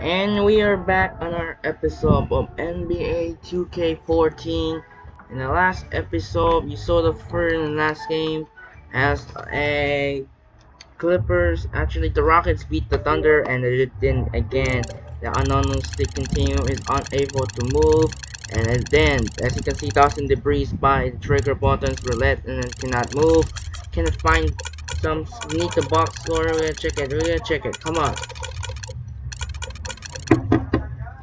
And we are back on our episode of NBA 2K14. In the last episode, you saw the first and last game as a Clippers, actually the Rockets beat the Thunder and they then again the unknown sticking team is unable to move, and then as you can see tossing debris by the trigger buttons roulette and then cannot move, cannot find some need the box score. We're gonna check it, come on.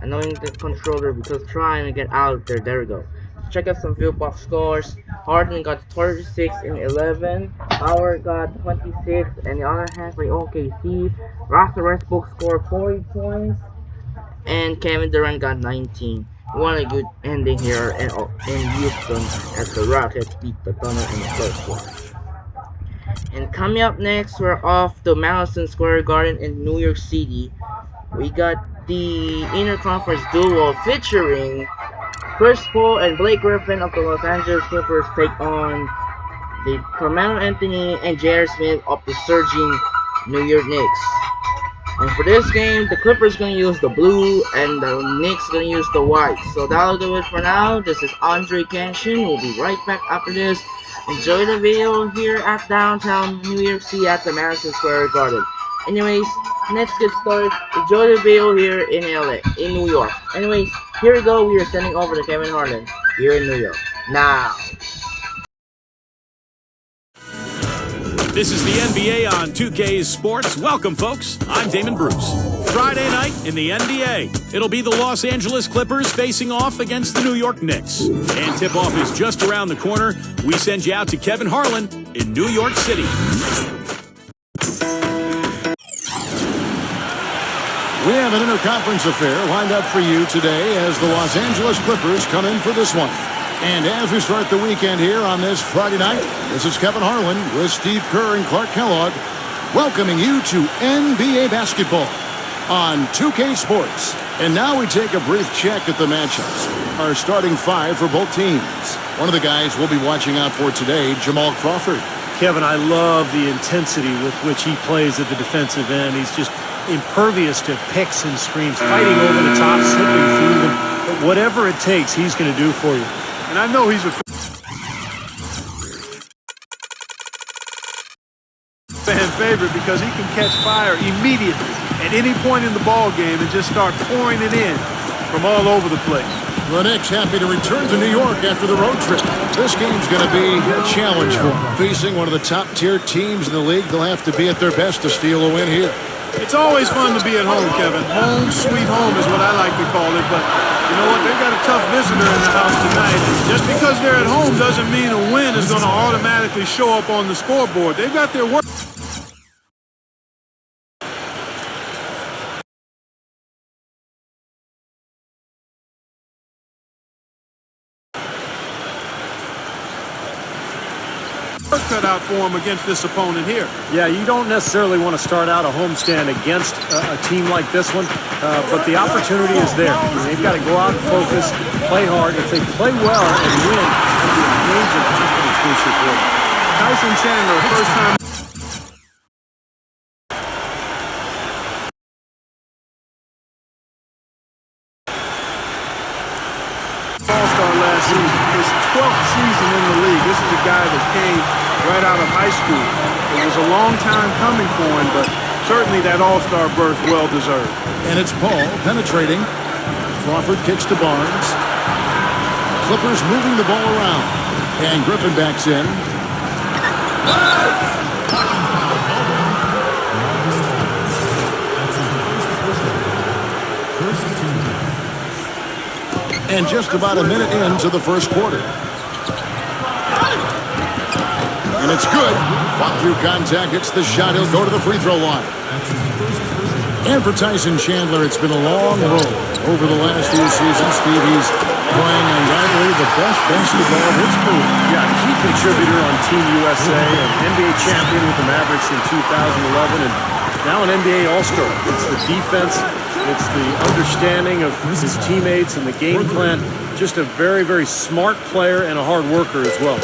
Annoying the controller because trying to get out of there. There we go. Check out some field box scores. Harden got 36 and 11. Howard got 26. And the other half by OKC. Russell Westbrook scored 40 points. And Kevin Durant got 19. What a good ending here in Houston as the Rockets beat the Thunder in the first one. And coming up next, we're off to Madison Square Garden in New York City. We got the interconference duo featuring Chris Paul and Blake Griffin of the Los Angeles Clippers take on the Carmelo Anthony and J.R. Smith of the surging New York Knicks. And for this game, the Clippers going to use the blue and the Knicks going to use the white. So that'll do it for now. This is Andre Kenshin. We'll be right back after this. Enjoy the video here at downtown New York City at the Madison Square Garden. Anyways, let's get started. Enjoy the video here in LA, in New York. Anyways, here we go. We are sending over to Kevin Harlan here in New York. Now. This is the NBA on 2K Sports. Welcome, folks. I'm Damon Bruce. Friday night in the NBA. It'll be the Los Angeles Clippers facing off against the New York Knicks. And tip-off is just around the corner. We send you out to Kevin Harlan in New York City. We have an interconference affair lined up for you today as the Los Angeles Clippers come in for this one. And as we start the weekend here on this Friday night, this is Kevin Harlan with Steve Kerr and Clark Kellogg welcoming you to NBA basketball on 2K Sports. And now we take a brief check at the matchups. Our starting five for both teams. One of the guys we'll be watching out for today, Jamal Crawford. Kevin, I love the intensity with which he plays at the defensive end. He's just impervious to picks and screens, fighting over the top, slipping through them. But whatever it takes, he's going to do for you. And I know he's a fan favorite because he can catch fire immediately at any point in the ball game and just start pouring it in from all over the place. The Knicks happy to return to New York after the road trip. This game's going to be a challenge for them. Facing one of the top-tier teams in the league, they'll have to be at their best to steal a win here. It's always fun to be at home, Kevin. Home, sweet home is what I like to call it. But you know what? They've got a tough visitor in the house tonight. Just because they're at home doesn't mean a win is going to automatically show up on the scoreboard. They've got their work. Cut out for him against this opponent here. Yeah, you don't necessarily want to start out a homestand against a team like this one, but the opportunity is there. I mean, they've got to go out and focus, play hard. If they play well and win, it'll be a major confidence booster for them. Tyson Chandler, first time. All-Star last season, his 12th season in the league. This is a guy that came right out of high school. It was a long time coming for him, but certainly that All-Star berth well-deserved. And it's Paul penetrating. Crawford kicks to Barnes. Clippers moving the ball around. And Griffin backs in. And just about a minute into the first quarter. And it's good. Fought through contact, hits the shot. He'll go to the free throw line. And for Tyson Chandler, it's been a long road over the last few seasons. Steve, he's playing undoubtedly the best basketball of his career. Yeah, key contributor on Team USA, an NBA champion with the Mavericks in 2011, and now an NBA All-Star. It's the defense, it's the understanding of his teammates and the game plan. Just a very, very smart player and a hard worker as well.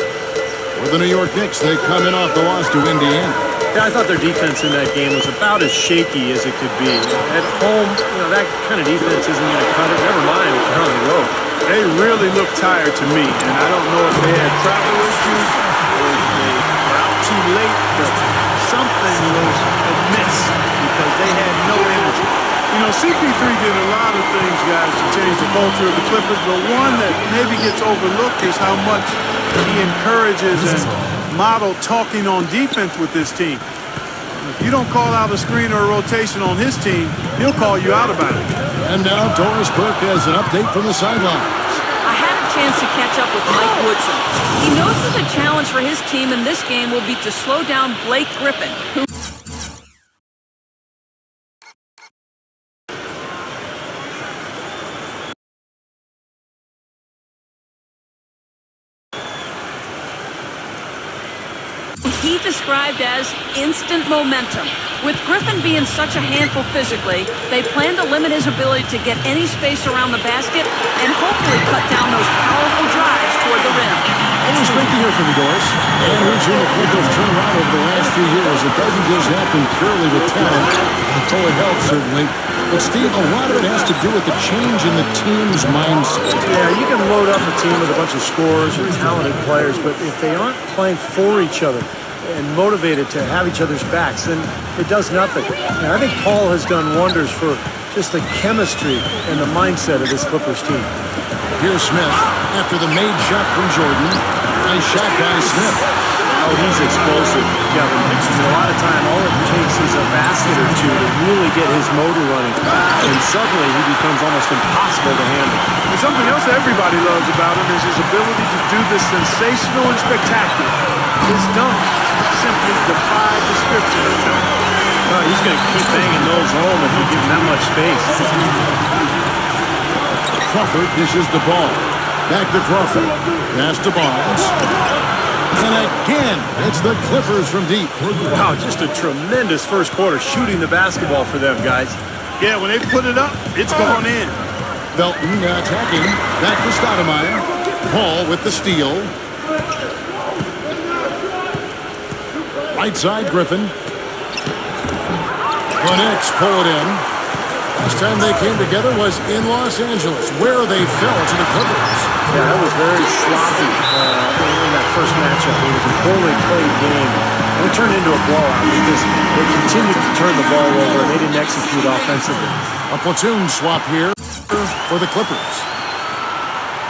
For the New York Knicks, they come in off the loss to Indiana. Yeah, I thought their defense in that game was about as shaky as it could be. At home, that kind of defense isn't going to cut it. Never mind if they're on the road. They really looked tired to me, and I don't know if they had travel issues or if they were out too late, but something was amiss because they had no energy. CP3 did a lot of things, guys, to change the culture of the Clippers, but one that maybe gets overlooked is how much he encourages and model talking on defense with this team. If you don't call out a screen or a rotation on his team, he'll call you out about it. And now Doris Burke has an update from the sidelines. I had a chance to catch up with Mike Woodson. He knows that the challenge for his team in this game will be to slow down Blake Griffin, who he described as instant momentum. With Griffin being such a handful physically, they plan to limit his ability to get any space around the basket and hopefully cut down those powerful drives toward the rim. Always great to hear from you, Doris. And we've seen the Clippers turn around over the last few years. It doesn't just happen purely with talent, although it helps, certainly. But, Steve, a lot of it has to do with the change in the team's mindset. Yeah, you can load up a team with a bunch of scorers and talented players, but if they aren't playing for each other and motivated to have each other's backs, then it does nothing. And I think Paul has done wonders for just the chemistry and the mindset of this Clippers team. Here's Smith after the made shot from Jordan. Nice shot by Smith. Oh, he's explosive, Kevin. A lot of time, all it takes is a basket or two to really get his motor running. And suddenly, he becomes almost impossible to handle. And something else everybody loves about him is his ability to do this sensational and spectacular. His dunks simply defy description. He's going to keep banging those home if you give him that much space. Crawford dishes the ball. Back to Crawford. Pass to Barnes. And again, it's the Clippers from deep. Wow, just a tremendous first quarter shooting the basketball for them, guys. Yeah, when they put it up, it's going in. Felton attacking. Back to Stoudemire. Paul with the steal. Right side, Griffin. The Knicks pull it in. Last time they came together was in Los Angeles, where they fell to the Clippers. Yeah, that was very sloppy in that first matchup. It was a poorly played game. And it turned into a blowout because they continued to turn the ball over and they didn't execute offensively. A platoon swap here for the Clippers.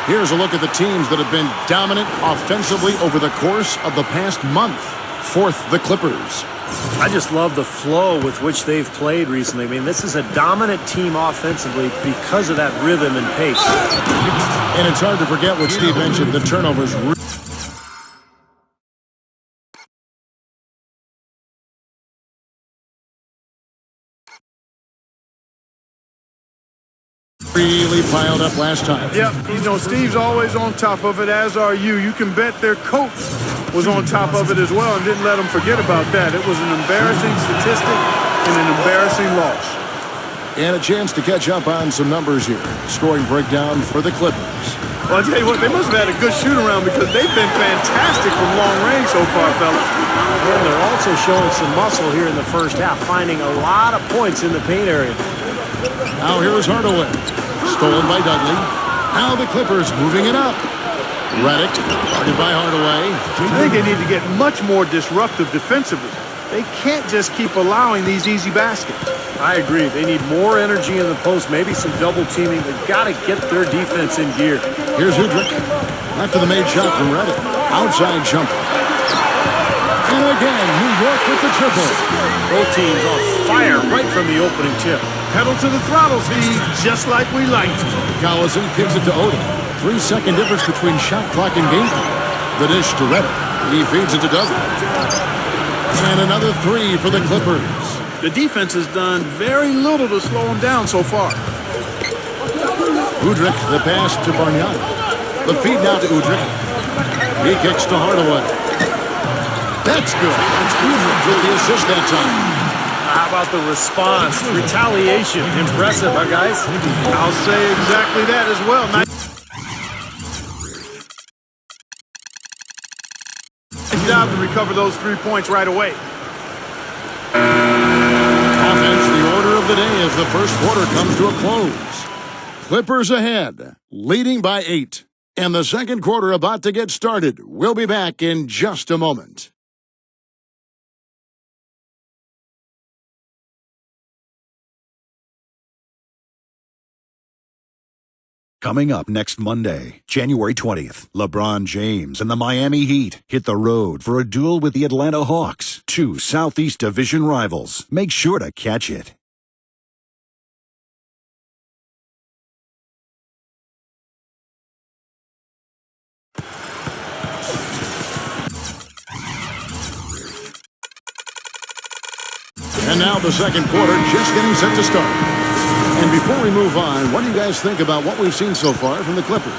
Here's a look at the teams that have been dominant offensively over the course of the past month. Fourth, the Clippers. I just love the flow with which they've played recently. I mean, this is a dominant team offensively because of that rhythm and pace. And it's hard to forget what Steve mentioned, the turnovers. Really piled up last time. Yep, Steve's always on top of it, as are you. You can bet their coach was on top of it as well and didn't let them forget about that. It was an embarrassing statistic and an embarrassing loss. And a chance to catch up on some numbers here. Scoring breakdown for the Clippers. Well, I'll tell you what, they must have had a good shoot-around because they've been fantastic from long range so far, fellas. And they're also showing some muscle here in the first half, finding a lot of points in the paint area. Now here's Hardaway. Stolen by Dudley. Now the Clippers moving it up. Redick, guarded by Hardaway. I think they need to get much more disruptive defensively. They can't just keep allowing these easy baskets. I agree. They need more energy in the post, maybe some double teaming. They've got to get their defense in gear. Here's Udrich. After the made shot from Redick. Outside jumper. And again, New York with the triple. Both teams on fire right from the opening tip. Pedal to the throttle, Steve, just like we like. Collison kicks it to Odom. 3-second difference between shot clock and game clock. The dish to Redick. He feeds it to Dudley. And another three for the Clippers. The defense has done very little to slow them down so far. Udrich, the pass to Bargnani. The feed now to Udrich. He kicks to Hardaway. That's good. It's Udrich with the assist that time. How about the response? Retaliation. Impressive, huh, guys? I'll say exactly that as well. Nice job to recover those 3 points right away. of the day as the first quarter comes to a close. Clippers ahead, leading by 8. And the second quarter about to get started. We'll be back in just a moment. Coming up next Monday, January 20th, LeBron James and the Miami Heat hit the road for a duel with the Atlanta Hawks, two Southeast Division rivals. Make sure to catch it. And now the second quarter just getting set to start. And before we move on, what do you guys think about what we've seen so far from the Clippers?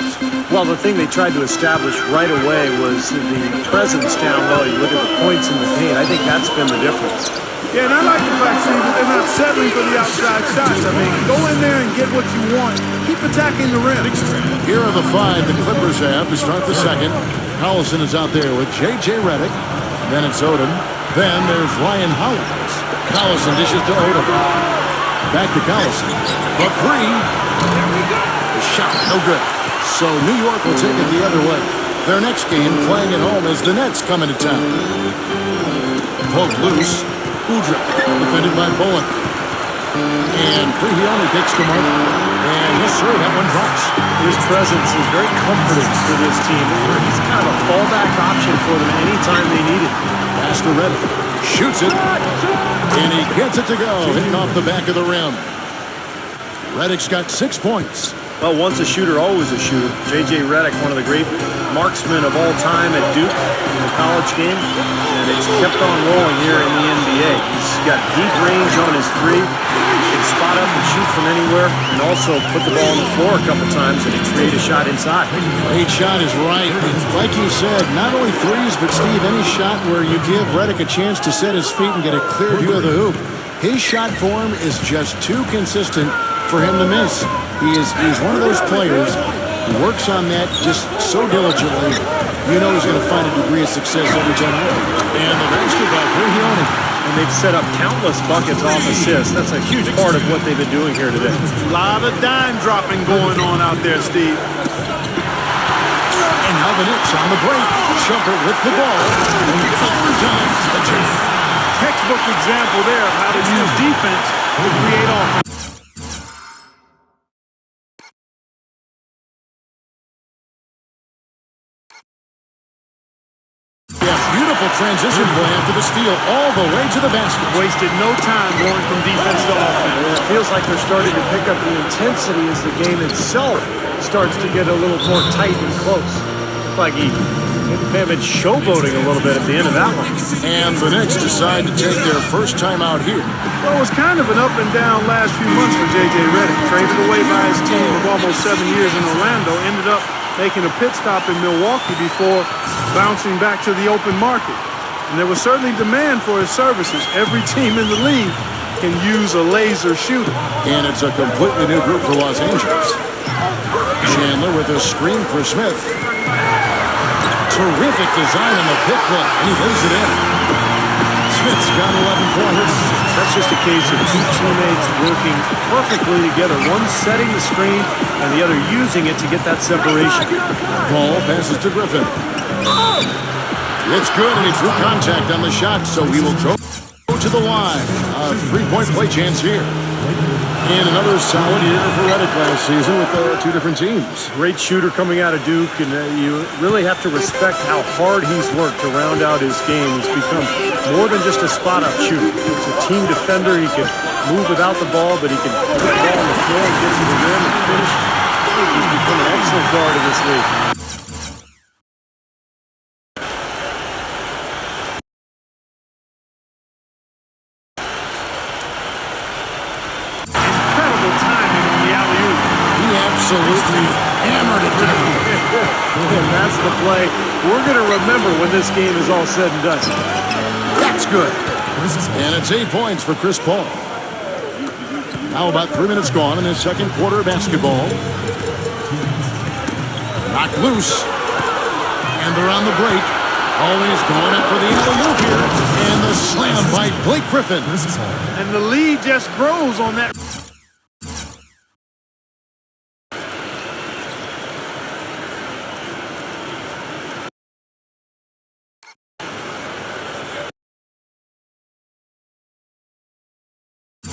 Well, the thing they tried to establish right away was the presence down low. You look at the points in the paint. I think that's been the difference. Yeah, and I like the fact, Steve, that they're not settling for the outside shots. I mean, go in there and get what you want. Keep attacking the rim. Here are the 5 the Clippers have to start the second. Collison is out there with J.J. Redick. Then it's Odom. Then there's Ryan Hollins. Collison dishes to Odom. Back to Collison. The 3. The shot, no good. So New York will take it the other way. Their next game playing at home as the Nets come into town. Pulled loose. Udrih, defended by Bowen. And Prigioni takes the mark. And yes, sir, that one drops. His presence is very comforting for this team. He's kind of a fallback option for them anytime they need it. Pass to Redick. Shoots it. And he gets it to go, hitting off the back of the rim. Redick's got 6 points. Well, once a shooter, always a shooter. J.J. Redick, one of the great marksmen of all time at Duke in the college game. And it's kept on rolling here in the NBA. He's got deep range on his 3. He can spot up and shoot from anywhere. And also put the ball on the floor a couple times and create a shot inside. Great shot is right. Like you said, not only threes, but Steve, any shot where you give Redick a chance to set his feet and get a clear view of the hoop. His shot form is just too consistent for him to miss. He's one of those players who works on that just so diligently. You know he's going to find a degree of success every time. And the basketball, Prigioni. And they've set up countless buckets off assists. That's a huge part of what they've been doing here today. A lot of dime dropping going on out there, Steve. And now the Knicks on the break. Shumpert with the ball. And overtime. Textbook example there of how to use defense to create offense. Beautiful transition play after the steal all the way to the basket. Wasted no time going from defense to offense. It feels like they're starting to pick up the intensity as the game itself starts to get a little more tight and close. Like he may have been showboating a little bit at the end of that one. And the Knicks decide to take their first time out here. Well, it was kind of an up and down last few months for J.J. Redick. Traded away by his team of almost 7 years in Orlando. Ended up making a pit stop in Milwaukee before bouncing back to the open market. And there was certainly demand for his services. Every team in the league can use a laser shooter. And it's a completely new group for Los Angeles. Chandler with a screen for Smith. Terrific design on the pick play, and he lays it in. Smith's got 11 points. That's just a case of two teammates working perfectly together. One setting the screen and the other using it to get that separation. Ball passes to Griffin. It's good, and he drew contact on the shot, so he will go to the line. A 3-point play chance here. And another solid year for Redick last season with 2 different teams. Great shooter coming out of Duke, and you really have to respect how hard he's worked to round out his game. He's become more than just a spot-up shooter. He's a team defender. He can move without the ball, but he can put the ball on the floor and get to the rim and finish. He's become an excellent guard in this league. Absolutely hammered it down. And that's the play we're going to remember when this game is all said and done. That's good. And it's 8 points for Chris Paul. Now about 3 minutes gone in his second quarter of basketball. Knocked loose. And they're on the break. Always going up for the alley-oop here. And the slam by Blake Griffin. And the lead just grows on that.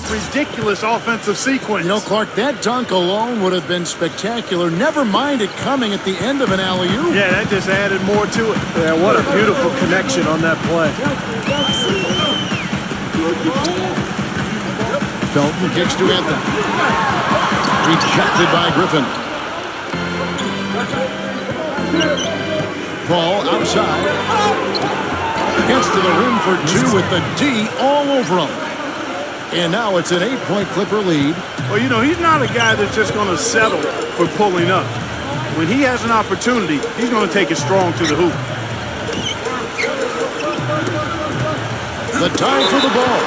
Ridiculous offensive sequence. You know, Clark, that dunk alone would have been spectacular. Never mind it coming at the end of an alley-oop. Yeah, that just added more to it. Yeah, what a beautiful connection on that play. Felton kicks to Anthony. Rejected by Griffin. Paul outside. Gets to the rim for two with the D all over him. And now it's an 8-point Clipper lead. Well, you know, he's not a guy that's just going to settle for pulling up. When he has an opportunity, he's going to take it strong to the hoop. The time for the ball.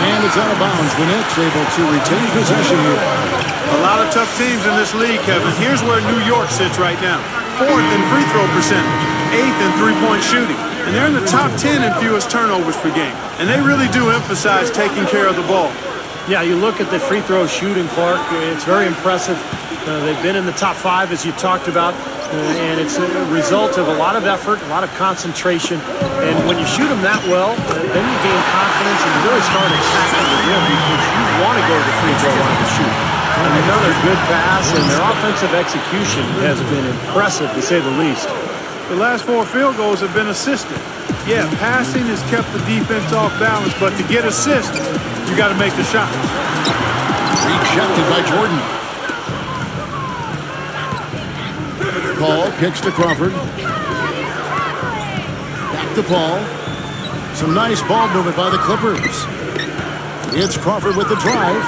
And it's out of bounds. The Knicks able to retain possession here. A lot of tough teams in this league, Kevin. Here's where New York sits right now. 4th in free throw percentage, 8th in three-point shooting. And they're in the top 10 in fewest turnovers per game. And they really do emphasize taking care of the ball. Yeah, you look at the free throw shooting, Clark. It's very impressive. They've been in the top 5, as you talked about. And it's a result of a lot of effort, a lot of concentration. And when you shoot them that well, then you gain confidence and you really start attacking the rim because you want to go to the free throw line to shoot. And another good pass, and their offensive execution has been impressive, to say the least. The last 4 field goals have been assisted. Yeah, passing has kept the defense off balance, but to get assists, you got to make the shot. Rejected by Jordan. Paul kicks to Crawford. Back to Paul. Some nice ball movement by the Clippers. It's Crawford with the drive.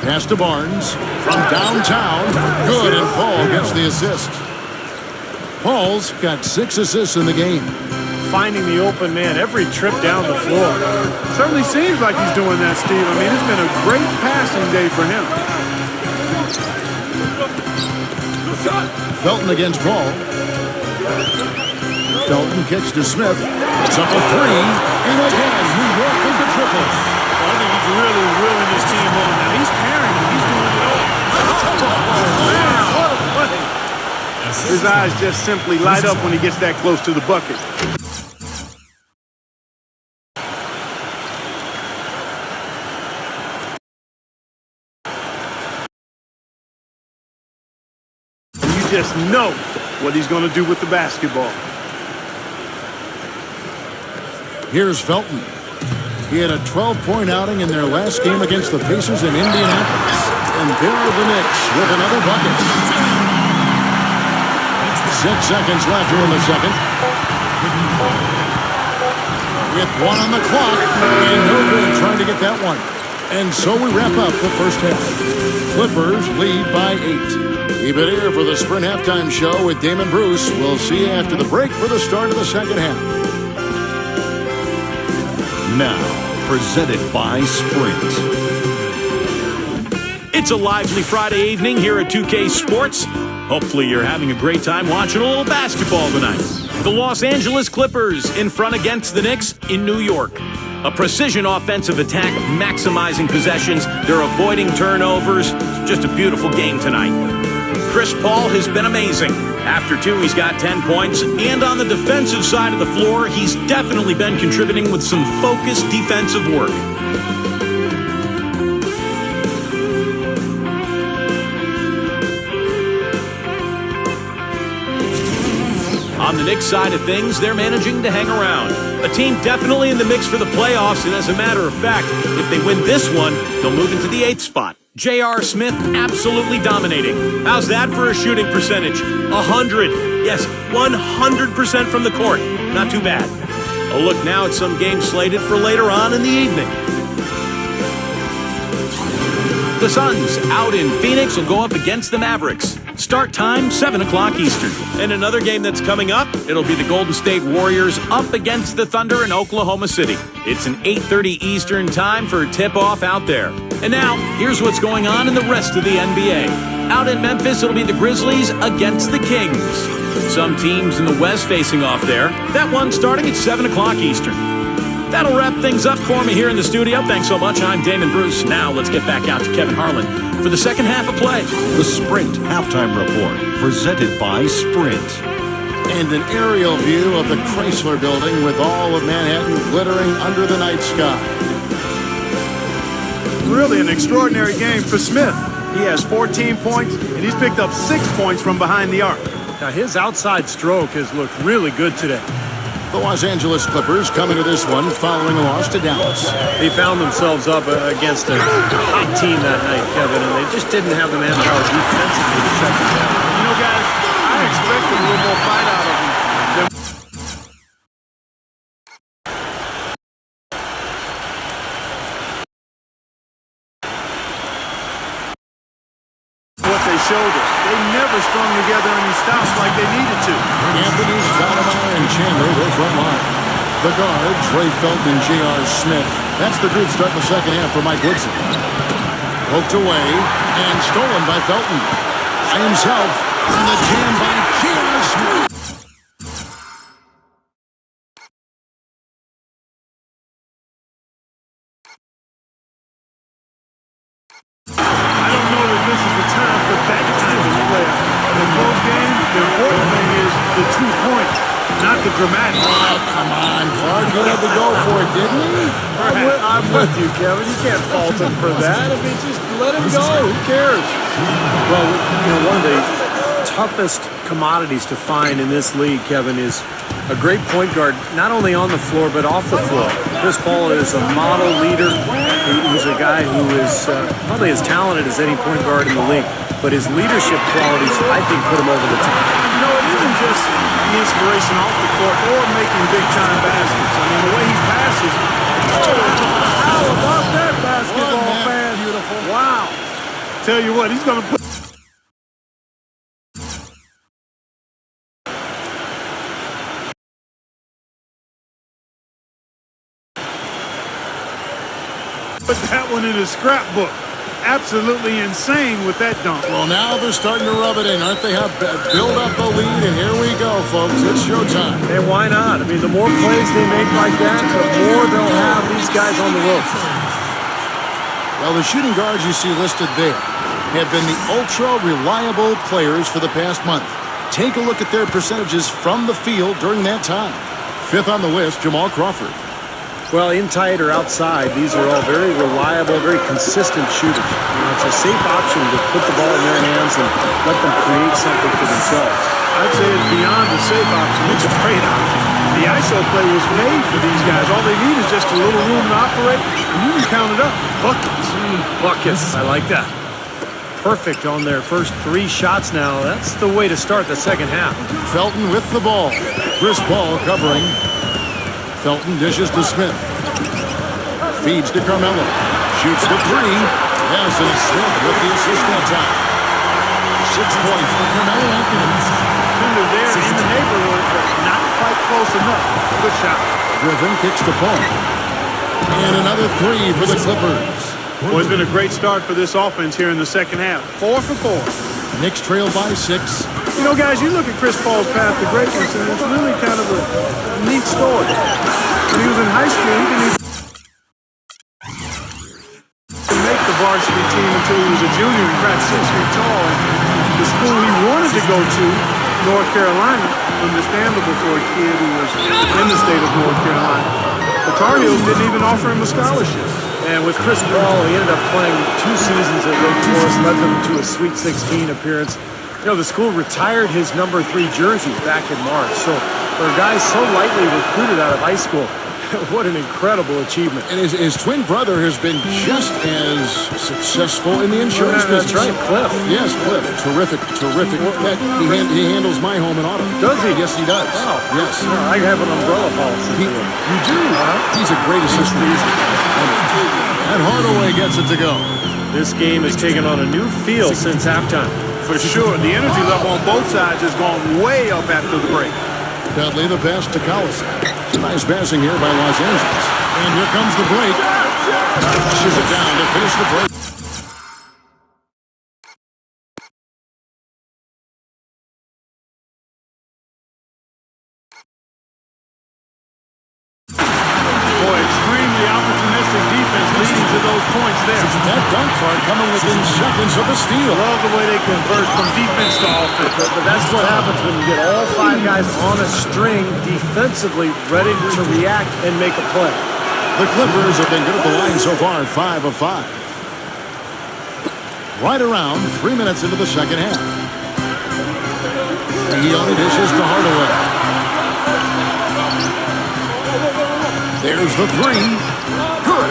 Pass to Barnes. From downtown. Good, and Paul gets the assist. Paul's got 6 assists in the game. Finding the open man every trip down the floor. Certainly seems like he's doing that, Steve. I mean, it's been a great passing day for him. Felton against Paul. Felton kicks to Smith. It's up a 3. And again, New York with the triple. Well, I think he's really willing his team on now. He's carrying him. He's doing it all. Man, what a play. His eyes just simply light up when he gets that close to the bucket. You just know what he's going to do with the basketball. Here's Felton. He had a 12-point outing in their last game against the Pacers in Indianapolis. And there are the Knicks with another bucket. 6 seconds left here in the second. With 1 on the clock. And no good trying to get that one. And so we wrap up the first half. Clippers lead by 8. Keep it here for the Sprint Halftime Show with Damon Bruce. We'll see you after the break for the start of the second half. Now, presented by Sprint. It's a lively Friday evening here at 2K Sports. Hopefully you're having a great time watching a little basketball tonight. The Los Angeles Clippers in front against the Knicks in New York. A precision offensive attack, maximizing possessions. They're avoiding turnovers. It's just a beautiful game tonight. Chris Paul has been amazing. After 2, he's got 10 points. And on the defensive side of the floor, he's definitely been contributing with some focused defensive work. On the Knicks side of things, they're managing to hang around. A team definitely in the mix for the playoffs, and as a matter of fact, if they win this one, they'll move into the 8th spot. J.R. Smith absolutely dominating. How's that for a shooting percentage? 100. Yes, 100% from the court. Not too bad. A look now at some games slated for later on in the evening. The Suns out in Phoenix will go up against the Mavericks. Start time, 7 o'clock Eastern. And another game that's coming up, it'll be the Golden State Warriors up against the Thunder in Oklahoma City. It's an 8:30 Eastern time for tip-off out there. And now, here's what's going on in the rest of the NBA. Out in Memphis, it'll be the Grizzlies against the Kings. Some teams in the West facing off there. That one starting at 7 o'clock Eastern. That'll wrap things up for me here in the studio. Thanks so much. I'm Damon Bruce. Now let's get back out to Kevin Harlan for the second half of play. The Sprint Halftime Report, presented by Sprint. And an aerial view of the Chrysler Building with all of Manhattan glittering under the night sky. Really an extraordinary game for Smith. He has 14 points, and he's picked up 6 points from behind the arc. Now, his outside stroke has looked really good today. The Los Angeles Clippers come into this one following a loss to Dallas. They found themselves up against a hot team that night, Kevin, and they just didn't have the manpower defensively to shut them down. You know, guys, I expected a little more fight out of them. What they showed us. They never strung together any stops like they needed to. Anthony, Stoudemire, and Chandler were front line. The guards, Ray Felton and J.R. Smith. That's the group starting the second half for Mike Woodson. Poked away and stolen by Felton. By himself, and the jam by J.R. Smith. I don't know that this is the time for that kind of play. In a close game, the important thing is the 2 points, not the dramatic. Oh, come on, Clark. He had to go for it, didn't he? I'm with you, Kevin. You can't fault him for that. I mean, just let him go. Who cares? Well, you know, one of the toughest commodities to find in this league, Kevin, is a great point guard, not only on the floor, but off the floor. Chris Paul is a model leader. He's a guy who is probably as talented as any point guard in the league, but his leadership qualities, I think, put him over the top. You know, it isn't just the inspiration off the court or making big-time baskets. I mean, the way he passes. How about that basketball fan? Beautiful. Wow. Tell you what, he's going to put. Put that one in his scrapbook. Absolutely insane with that dunk. Well, now they're starting to rub it in, aren't they? Build up the lead, and here we go, folks. It's showtime. And why not? I mean, the more plays they make like that, the more they'll have these guys on the ropes. Well, the shooting guards you see listed there have been the ultra-reliable players for the past month. Take a look at their percentages from the field during that time. Fifth on the list, Jamal Crawford. Well, in tight or outside, these are all very reliable, very consistent shooters. You know, it's a safe option to put the ball in their hands and let them create something for themselves. I'd say it's beyond a safe option. It's a great option. The ISO play was made for these guys. All they need is just a little room to operate, and you can count it up. Buckets. Buckets. I like that. Perfect on their first 3 shots now. That's the way to start the second half. Felton with the ball. Chris Paul covering. Felton dishes to Smith. Feeds to Carmelo. Shoots the 3. Yes, and it's Smith with the assist that time. 6 points for Carmelo Anthony. Defender there in the neighborhood, but not quite close enough. Good shot. Griffin kicks to Paul. And another 3 for the Clippers. Well, it's been a great start for this offense here in the second half. 4 for 4. Knicks trail by 6. You know, guys, you look at Chris Paul's path to greatness, and it's really kind of a neat story. When he was in high school, he didn't even make the varsity team until he was a junior and got 6 feet tall. And the school he wanted to go to, North Carolina, understandable for a kid who was in the state of North Carolina. The Tar Heels didn't even offer him a scholarship. And with Chris Paul, he ended up playing 2 seasons at Wake Forest, led them to a Sweet 16 appearance. You know, the school retired his number 3 jersey back in March. So for a guy so lightly recruited out of high school, what an incredible achievement. And his twin brother has been just as successful in the insurance business. That's right, Cliff. Yes, Cliff. Terrific. He handles my home and auto. Does he? Yes, he does. Wow. Yes. I have an umbrella policy. You do? He's a great assistant. And Hardaway gets it to go. This game has taken on a new feel since halftime. For sure, the energy level on both sides has gone way up after the break. Dudley the pass to Collison. Nice passing here by Los Angeles. And here comes the break. Flushes it down to finish the break. Boy, opportunistic defense leading to those points there. That dunk card coming within seconds of the steal. Love the way they convert from defense to offense. But that's what happens when you get all 5 guys on a string defensively ready to react and make a play. The Clippers have been good at the line so far, 5 of 5. Right around 3 minutes into the second half. He only dishes to Hardaway. There's the three. Good.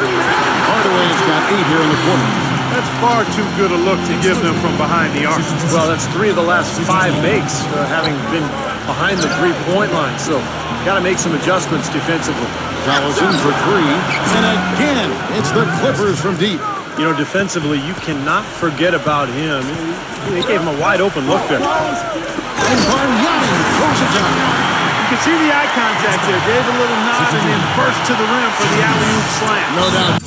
Hardaway's got 8 here in the quarter. That's far too good a look to give them from behind the arc. Well, that's 3 of the last 5 makes, having been behind the 3-point line. So, got to make some adjustments defensively. Collison for 3. And again, it's the Clippers from deep. You know, defensively, you cannot forget about him. They gave him a wide-open look there. And Bargnani throws it down. You can see the eye contact there. Gave a little nod and then burst to the rim for the alley-oop slam. No doubt.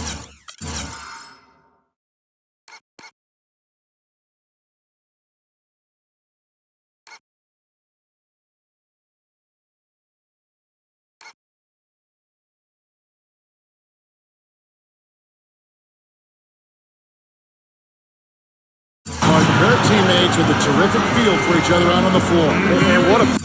Their teammates with a terrific feel for each other out on the floor. And what a...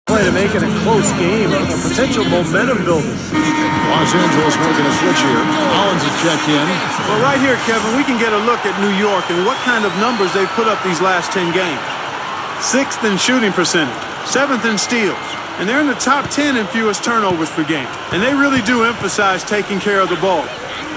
play to make it a close game, a potential momentum builder. Los Angeles making a switch here. Collins is checked in. Well, right here, Kevin, we can get a look at New York and what kind of numbers they've put up these last 10 games. 6th in shooting percentage, 7th in steals, and they're in the top 10 in fewest turnovers per game. And they really do emphasize taking care of the ball.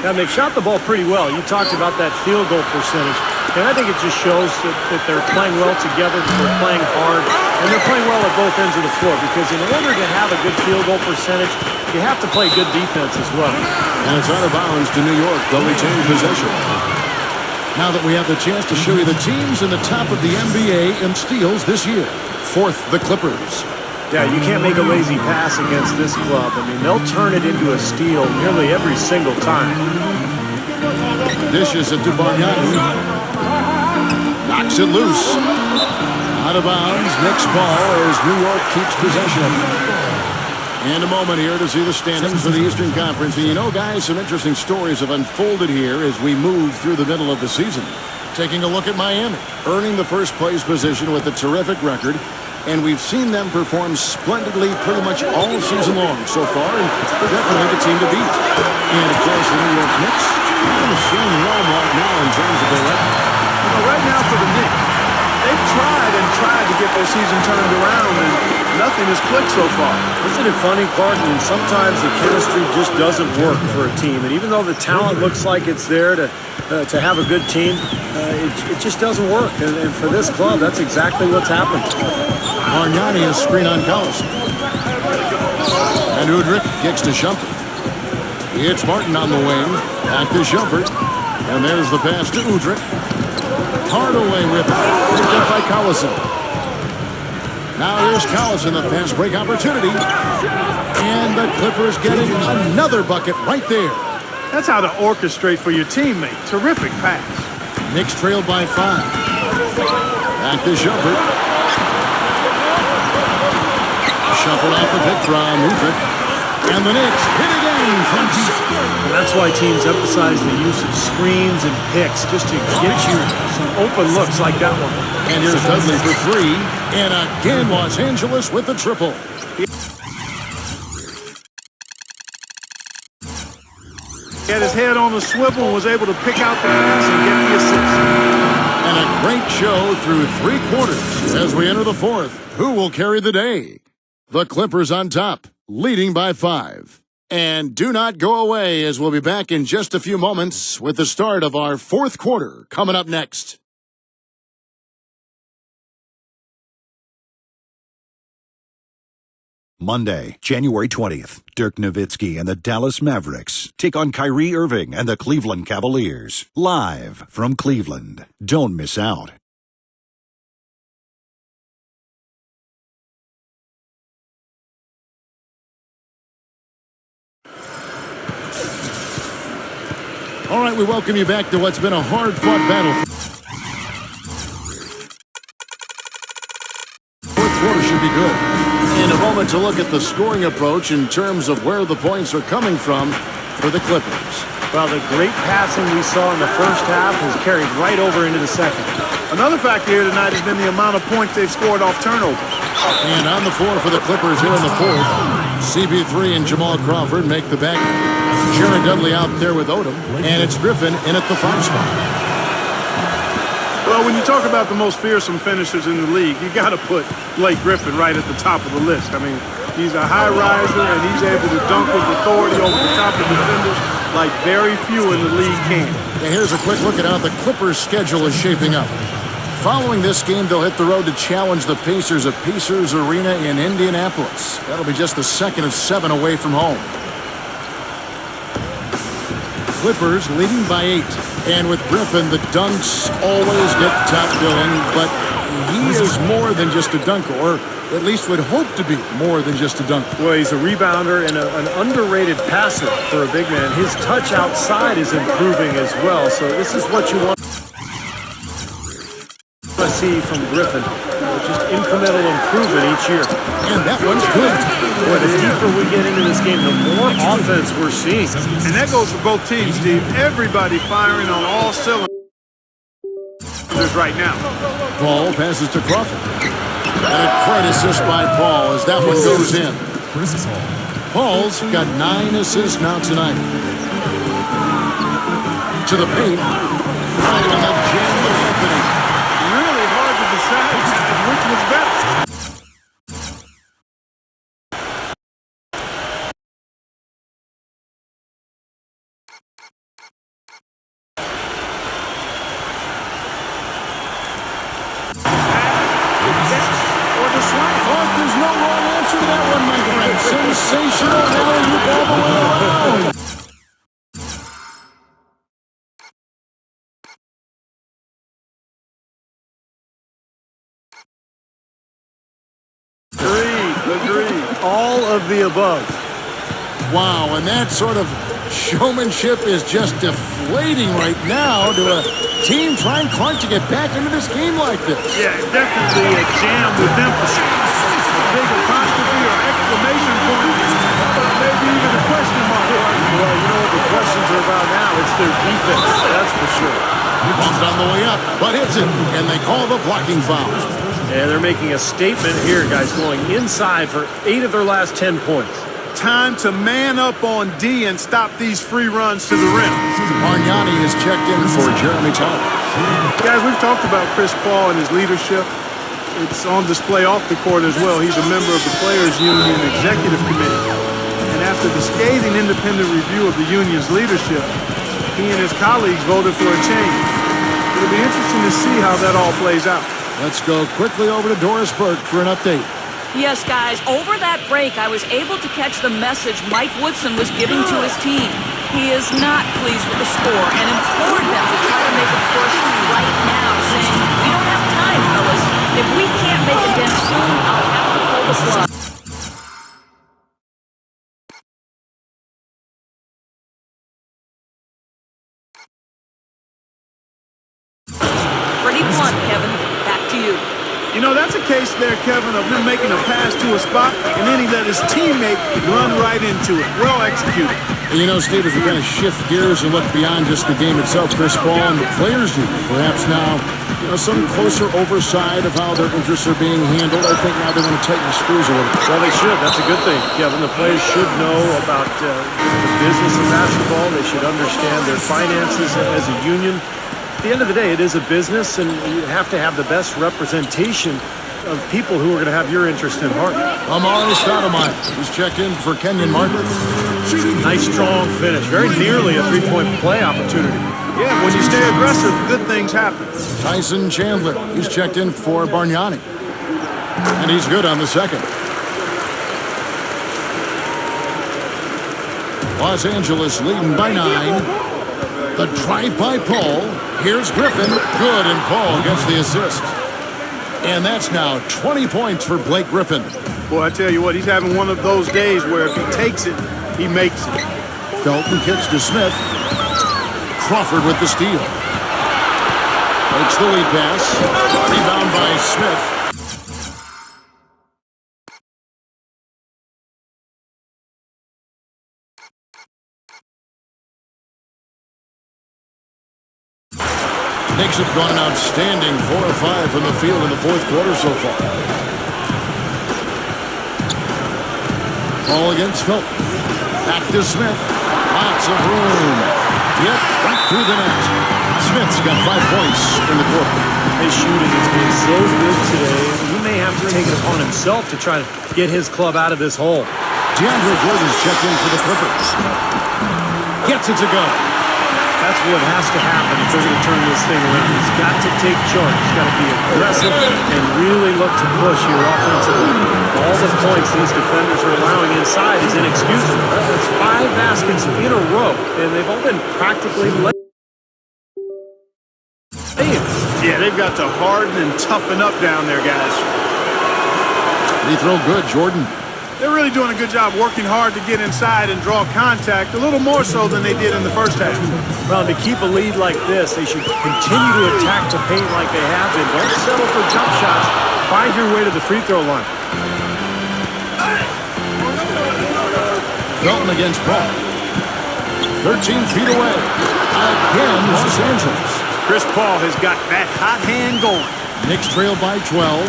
And they've shot the ball pretty well. You talked about that field goal percentage. And I think it just shows that they're playing well together, that they're playing hard, and they're playing well at both ends of the floor. Because in order to have a good field goal percentage, you have to play good defense as well. And it's out of bounds to New York. They'll retain possession. Now that we have the chance to show you the teams in the top of the NBA in steals this year. 4th, the Clippers. Yeah, you can't make a lazy pass against this club. I mean, they'll turn it into a steal nearly every single time. Dishes it to Bargnani. Knocks it loose. Out of bounds. Knicks ball as New York keeps possession. And a moment here to see the standings for the Eastern Conference. And you know, guys, some interesting stories have unfolded here as we move through the middle of the season. Taking a look at Miami, earning the first place position with a terrific record. And we've seen them perform splendidly pretty much all season long so far, and definitely the team to beat. And, of course, the New York Knicks in the same realm right now in terms of their record. You know, right now for the Knicks, they've tried to get their season turned around, and nothing has clicked so far. Isn't it funny, Clark? I mean, sometimes the chemistry just doesn't work for a team. And even though the talent looks like it's there to have a good team, it just doesn't work. And for this club, that's exactly what's happened. Bargnani is screen on Collison. And Udrich kicks to Shumpert. It's Martin on the wing. Back to Shumpert. And there's the pass to Udrich. Hardaway with it. Picked up by Collison. Now here's Collison, the fast break opportunity. And the Clippers getting another bucket right there. That's how to orchestrate for your teammate. Terrific pass. Knicks trailed by 5. Back to Shumpert. Shuffled off the pick from Udrich. And the Knicks hit again from deep. And that's why teams emphasize the use of screens and picks just to get you some open looks like that one. And here's Dudley for 3. And again, Los Angeles with the triple. He had his head on a swivel and was able to pick out the pass and get the assist. And a great show through 3 quarters as we enter the 4th. Who will carry the day? The Clippers on top, leading by 5. And do not go away, as we'll be back in just a few moments with the start of our 4th quarter coming up next. Monday, January 20th, Dirk Nowitzki and the Dallas Mavericks take on Kyrie Irving and the Cleveland Cavaliers. Live from Cleveland. Don't miss out. All right, we welcome you back to what's been a hard-fought battle. 4th quarter should be good. In a moment to look at the scoring approach in terms of where the points are coming from for the Clippers. Well, the great passing we saw in the first half has carried right over into the second. Another factor here tonight has been the amount of points they've scored off turnover. And on the floor for the Clippers here in the 4th, CP3 and Jamal Crawford make the back. Jared Dudley out there with Odom, and it's Griffin in at the 5 spot. Well, when you talk about the most fearsome finishers in the league, you got to put Blake Griffin right at the top of the list. I mean, he's a high riser, and he's able to dunk with authority over the top of defenders like very few in the league can. And here's a quick look at how the Clippers' schedule is shaping up. Following this game, they'll hit the road to challenge the Pacers at Pacers Arena in Indianapolis. That'll be just the second of 7 away from home. Clippers leading by 8. And with Griffin, the dunks always get top billing, but he is more than just a dunker, or at least would hope to be more than just a dunker. Well, he's a rebounder and an underrated passer for a big man. His touch outside is improving as well, so this is what you want to see from Griffin. Just incremental improvement each year. And that one's good. Boy, the deeper we get into this game, the more offense we're seeing. And that goes for both teams, Steve. Everybody firing on all cylinders right now. Paul passes to Crawford. And a great assist by Paul as that one goes in. Paul's got 9 assists now tonight. To the paint. Right on the jam with Anthony. Really hard to decide which was better. There's no wrong answer to that one, my friend. Sensational alley-oop all the way around. Agreed. All of the above. Wow, and that sort of showmanship is just deflating right now to a team trying hard to get back into this game like this. Yeah, definitely a jam with emphasis. A big apostrophe or exclamation point, maybe even a question mark. Well, you know what the questions are about now? It's their defense, that's for sure. Ball's on the way up, but hits it, and they call the blocking foul. And they're making a statement here, guys, going inside for 8 of their last 10 points. Time to man up on D and stop these free runs to the rim. Bargnani is checked in for Jeremy Tyler. Guys, we've talked about Chris Paul and his leadership. It's on display off the court as well. He's a member of the Players Union Executive Committee. And after the scathing independent review of the union's leadership, he and his colleagues voted for a change. It'll be interesting to see how that all plays out. Let's go quickly over to Doris Burke for an update. Yes, guys, over that break, I was able to catch the message Mike Woodson was giving to his team. He is not pleased with the score and implored them to try to make a push right now, saying, "We don't have time, fellas. If we can't make a dent soon, I'll have to pull the plug." Pretty blunt, Kevin. Back to you. You know, that's a case there, Kevin, of him making a pass to a spot, and then he let his teammate run right into it. Well executed. And you know, Steve, as we kind of shift gears and look beyond just the game itself, Chris Paul and the Players Union, perhaps now some closer oversight of how their interests are being handled. I think now they want to tighten the screws a little bit. Well, they should. That's a good thing, Kevin. The players should know about the business of basketball. They should understand their finances as a union. At the end of the day, it is a business, and you have to have the best representation of people who are going to have your interest in heart. Amari Stoudemire, who's checked in for Kenyon Martin. Nice, strong finish. Very nearly a three-point play opportunity. Yeah, when you stay aggressive, good things happen. Tyson Chandler, he's checked in for Bargnani. And he's good on the second. Los Angeles leading by 9. The drive by Paul. Here's Griffin. Good, and Paul gets the assist. And that's now 20 points for Blake Griffin. Boy, I tell you what, he's having one of those days where if he takes it, he makes it. Felton kicks to Smith. Crawford with the steal. Makes the lead pass. Rebound by Smith. Knicks have gone an outstanding 4 of 5 from the field in the fourth quarter so far. Ball against Felton. Back to Smith. Lots of room. Yep, right through the net. Smith's got 5 points in the quarter. His shooting has been so good today. He may have to take it upon himself to try to get his club out of this hole. DeAndre Jordan's checked in for the Clippers. Gets it to go. That's what has to happen if they're going to turn this thing around. He's got to take charge. He's got to be aggressive and really look to push here offensively. All the points these defenders are allowing inside is inexcusable. That's 5 baskets in a row, and they've all been practically late. Yeah, they've got to harden and toughen up down there, guys. Free throw good, Jordan. They're really doing a good job working hard to get inside and draw contact, a little more so than they did in the first half. Well, to keep a lead like this, they should continue to attack the paint like they have been. Don't settle for jump shots. Find your way to the free throw line. Felton against Paul. 13 feet away. Again, Los Angeles. Chris Paul has got that hot hand going. Knicks trail by 12.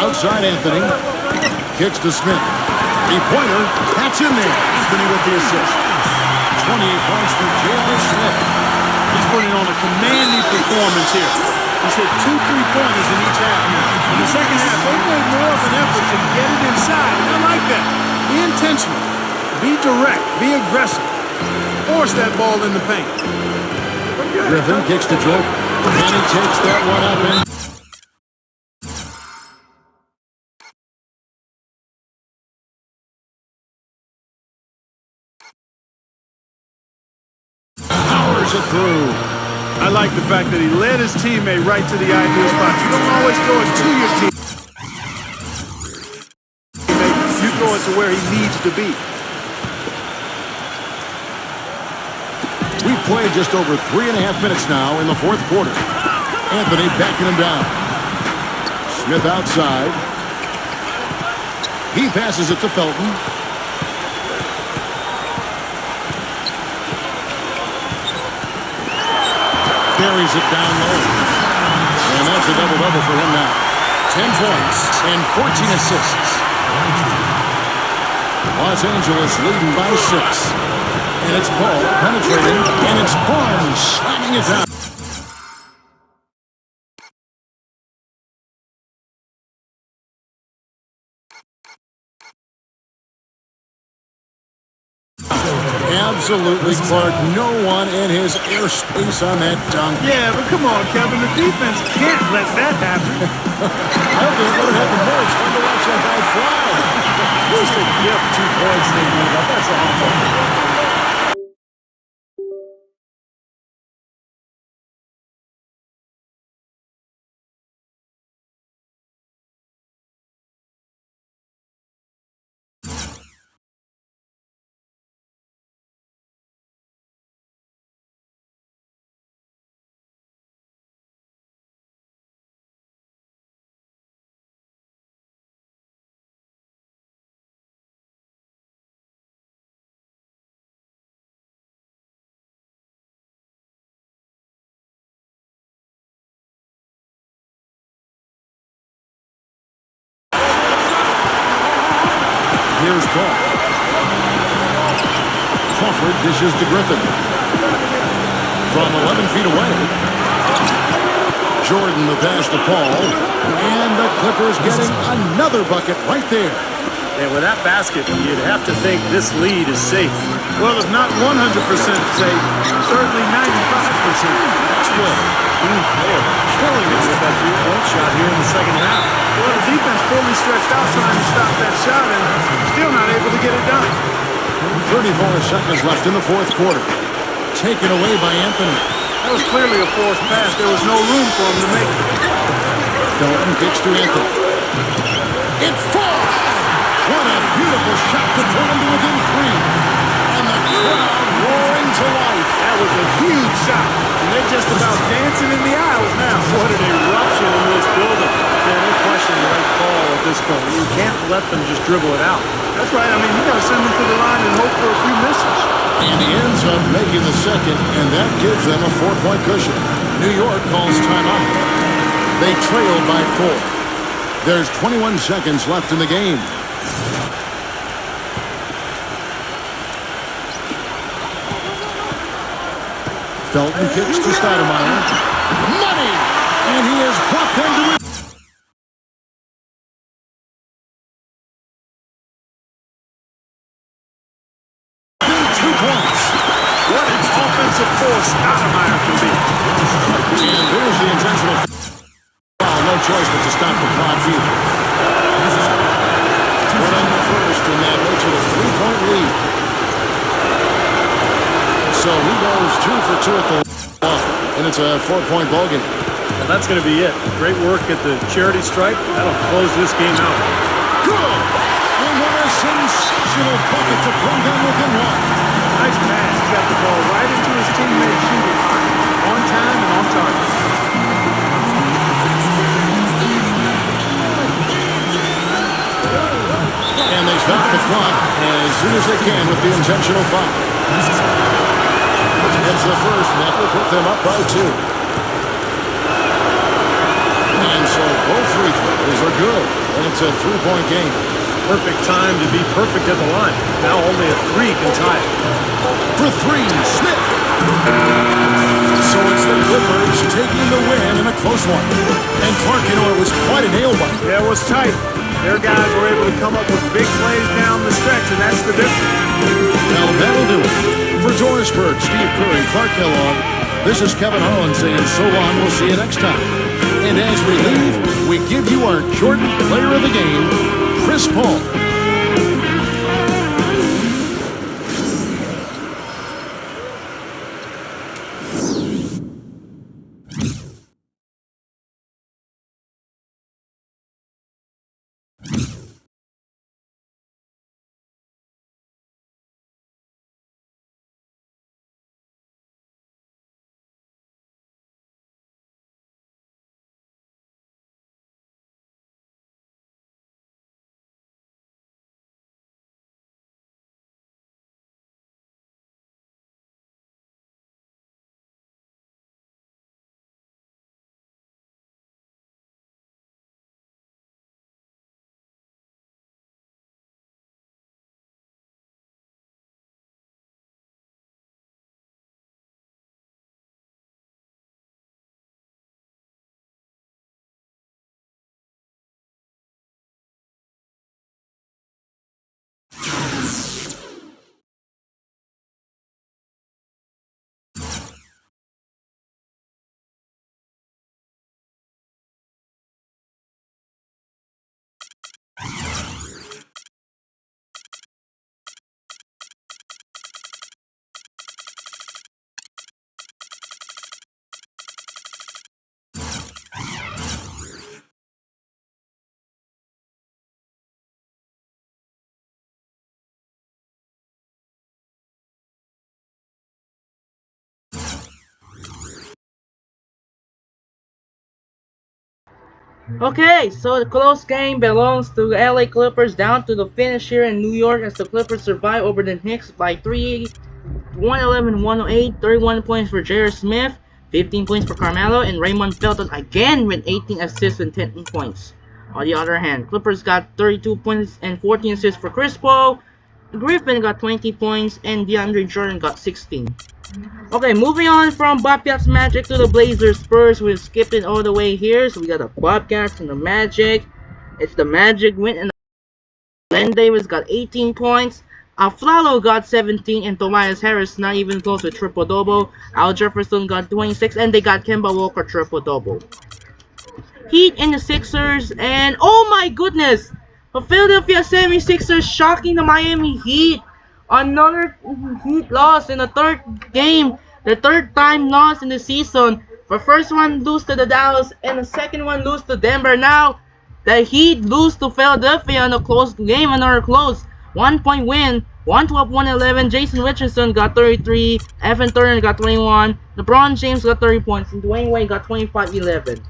Outside Anthony. Kicks to Smith. Three-pointer. That's in there. Anthony with the assist. 28 points for J.R. Smith. He's putting on a commanding performance here. He's hit 2 3-pointers in each half. In the second half, they made more of an effort to get it inside, and I like that. Be intentional. Be direct. Be aggressive. Force that ball in the paint. Griffin kicks to Jordan. And he takes that one up and powers it through. I like the fact that he led his teammate right to the ideal spot. You don't always throw it to your teammate. You throw it to where he needs to be. We've played just over 3.5 minutes now in the fourth quarter. Anthony backing him down. Smith outside. He passes it to Felton. Buries it down low. And that's a double-double for him now. 10 points and 14 assists. Los Angeles leading by 6. And it's Paul penetrating. And it's Barnes slamming it down. Absolutely, Clark. No one in his airspace on that dunk. Yeah, but come on, Kevin. The defense can't let that happen. I don't think it would have happened more. It's fun to watch that guy fly. Just a gift, 2 points they gave up. That's awful. Here's Paul. Crawford dishes to Griffin. From 11 feet away. Jordan the pass to Paul. And the Clippers getting another bucket right there. And with that basket, you'd have to think this lead is safe. Well, if not 100% safe, certainly 95%. That's good. They are killing it with that three-point shot here in the second half. Well, the defense fully stretched out trying to stop that shot and still not able to get it done. 34 seconds left in the fourth quarter. Taken away by Anthony. That was clearly a forced pass. There was no room for him to make it. Felton kicks to Anthony. It's four! What a beautiful shot to put him to within three. And the crowd roaring to life. That was a huge shot. And they're just about dancing in the aisles now. What an eruption in this building. Yeah, no question, the right call at this point. You can't let them just dribble it out. That's right. I mean, you got to send them to the line and hope for a few misses. And he ends up making the second, and that gives them a 4-point cushion. New York calls timeout. They trail by 4. There's 21 seconds left in the game. Felton kicks to Stoudemire. Money! And he has brought them to it. What an offensive force Stoudemire can be. And there's the intentional foul. No choice but to stop the clock here. Put on the first, and that makes it a 3-point lead. So he goes 2 for 2 at the line, and it's a 4-point ball game. Well, that's going to be it. Great work at the charity stripe. That'll close this game out. Good! And what a sensational bucket to bring them within 1. Nice pass. He got the ball right into his teammate's shooting line. On time and on target. And they stop the clock as soon as they can with the intentional foul. It's the first, and that will put them up by 2. And so both free throws are good, and it's a 3-point game. Perfect time to be perfect at the line. Now only a 3 can tie it. For 3, Smith. So it's the Clippers taking the win in a close one. And Clark, you know, it was quite a nail-biter. Yeah, it was tight. Their guys were able to come up with big plays down the stretch, and that's the difference. Now that'll do it. For Doris Burke, Steve Curry, Clark Kellogg, this is Kevin Harlan saying so long. We'll see you next time. And as we leave, we give you our Jordan Player of the Game, Chris Paul. Okay, so the close game belongs to the LA Clippers down to the finish here in New York as the Clippers survive over the Knicks by 3, 111-108, 31 points for J.R. Smith, 15 points for Carmelo, and Raymond Felton again with 18 assists and 10 points. On the other hand, Clippers got 32 points and 14 assists for Chris Paul. Griffin got 20 points and DeAndre Jordan got 16. Okay, moving on from Bobcats Magic to the Blazers Spurs. We're skipping all the way here. So we got the Bobcats and the Magic. It's the Magic win, and Len Davis got 18 points. Aflalo got 17, and Tobias Harris not even close with triple-double. Al Jefferson got 26, and they got Kemba Walker triple-double. Heat and the Sixers, and oh my goodness! The Philadelphia 76ers shocking the Miami Heat. Another Heat loss in the third game. The third time loss in the season. The first one lose to the Dallas, and the second one lose to Denver. Now, the Heat lose to Philadelphia in a close game, another close. 1-point win, 112-111. Jason Richardson got 33. Evan Turner got 21. LeBron James got 30 points. And Dwayne Wade got 25-11.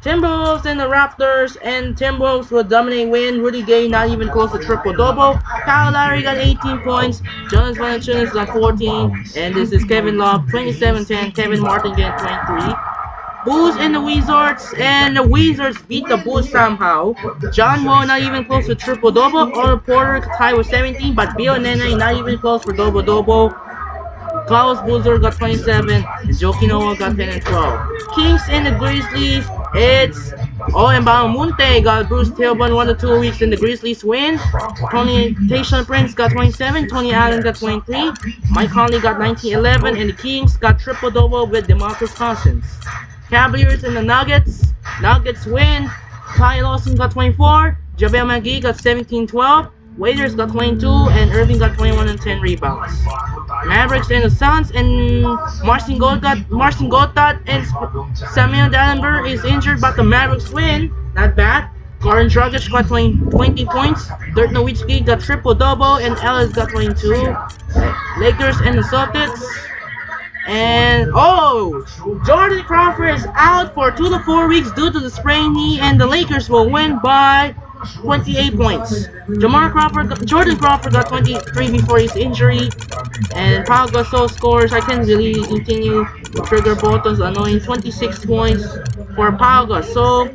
Timberwolves and the Raptors, and Timberwolves will dominate win. Rudy Gay not even close to triple-double. Kyle Lowry got 18 points. Jonas Valanciunas got 14. And this is Kevin Love, 27-10. Kevin Martin getting 23. Bulls and the Wizards, and the Wizards beat the Bulls somehow. John Wall not even close to triple-double. Otto Porter tied with 17, but Bill Nene not even close for double-double. Klaus Boozer got 27, and Joakim Noah got 10 and 12. Kings and the Grizzlies, it's and Munte got Bruce tailbone 1 to 2 weeks, and the Grizzlies win. Tayshaun Prince got 27, Tony Allen got 23, Mike Conley got 19-11, and the Kings got triple-double with DeMarcus Cousins. Cavaliers and the Nuggets win. Ty Lawson got 24, JaVale McGee got 17-12, Waiters got 22, and Irving got 21 and 10 rebounds. Mavericks and the Suns, and Marcin Gortat and Samuel Dallenberg is injured, but the Mavericks win. Not bad. Goran Dragic got 20 points. Dirk Nowitzki got triple-double, and Ellis got 22. Lakers and the Celtics. And Jordan Crawford is out for 2 to 4 weeks due to the sprained knee, and the Lakers will win by 28 points. Jordan Crawford got 23 before his injury, and Pau Gasol scores. I can't really continue the trigger buttons. Annoying 26 points for Pau Gasol.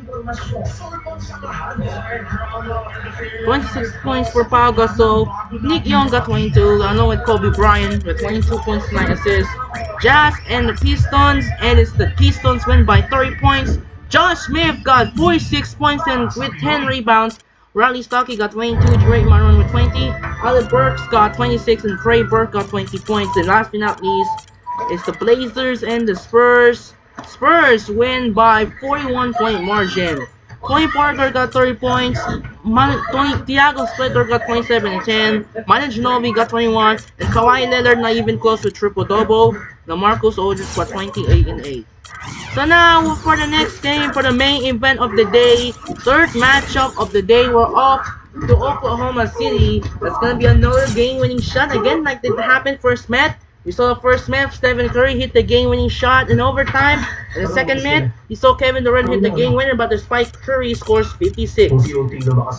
26 points for Pau Gasol. Nick Young got 22. Along with Kobe Bryant with 22 points, 9 assists. Jazz and the Pistons, and it's the Pistons win by 30 points. Josh Smith got 46 points and with 10 rebounds. Riley Stockey got 22, Drake Maron with 20. Alec Burks got 26, and Trey Burke got 20 points. And last but not least, it's the Blazers and the Spurs. Spurs win by 41-point margin. Tony Parker got 30 points. Thiago Splitter got 27 and 10. Manu Ginobili got 21. And Kawhi Leonard not even close to triple-double. LaMarcus Aldridge got 28 and 8. So now for the next game, for the main event of the day, third matchup of the day, we're off to Oklahoma City. That's gonna be another game-winning shot again, like that happened first match. We saw the first match, Stephen Curry hit the game-winning shot in overtime. In the second match, we saw Kevin Durant hit the game-winner, but despite Curry scores 56.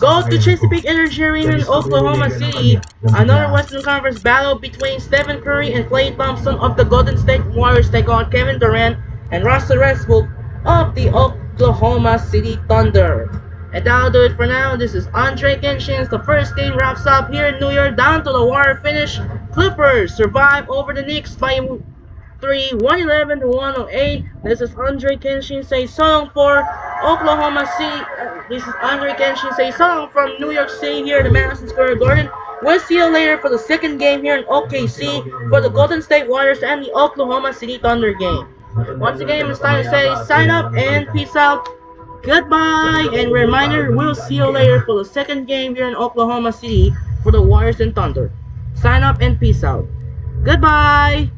Go to Chesapeake Energy Arena in Oklahoma City. Another Western Conference battle between Stephen Curry and Klay Thompson of the Golden State Warriors take on Kevin Durant and Russell Westbrook of the Oklahoma City Thunder. And that'll do it for now. This is Andre Kenshin's. The first game wraps up here in New York, down to the wire finish. Clippers survive over the Knicks by 3, 111 to 108. This is Andre Kenshin say song for Oklahoma City. This is Andre Kenshin say song from New York City here in the Madison Square Garden. We'll see you later for the second game here in OKC for the Golden State Warriors and the Oklahoma City Thunder game. Once again, it's time to say sign up and peace out. Goodbye, and reminder, we'll see you later for the second game here in Oklahoma City for the Warriors and Thunder. Sign up and peace out. Goodbye.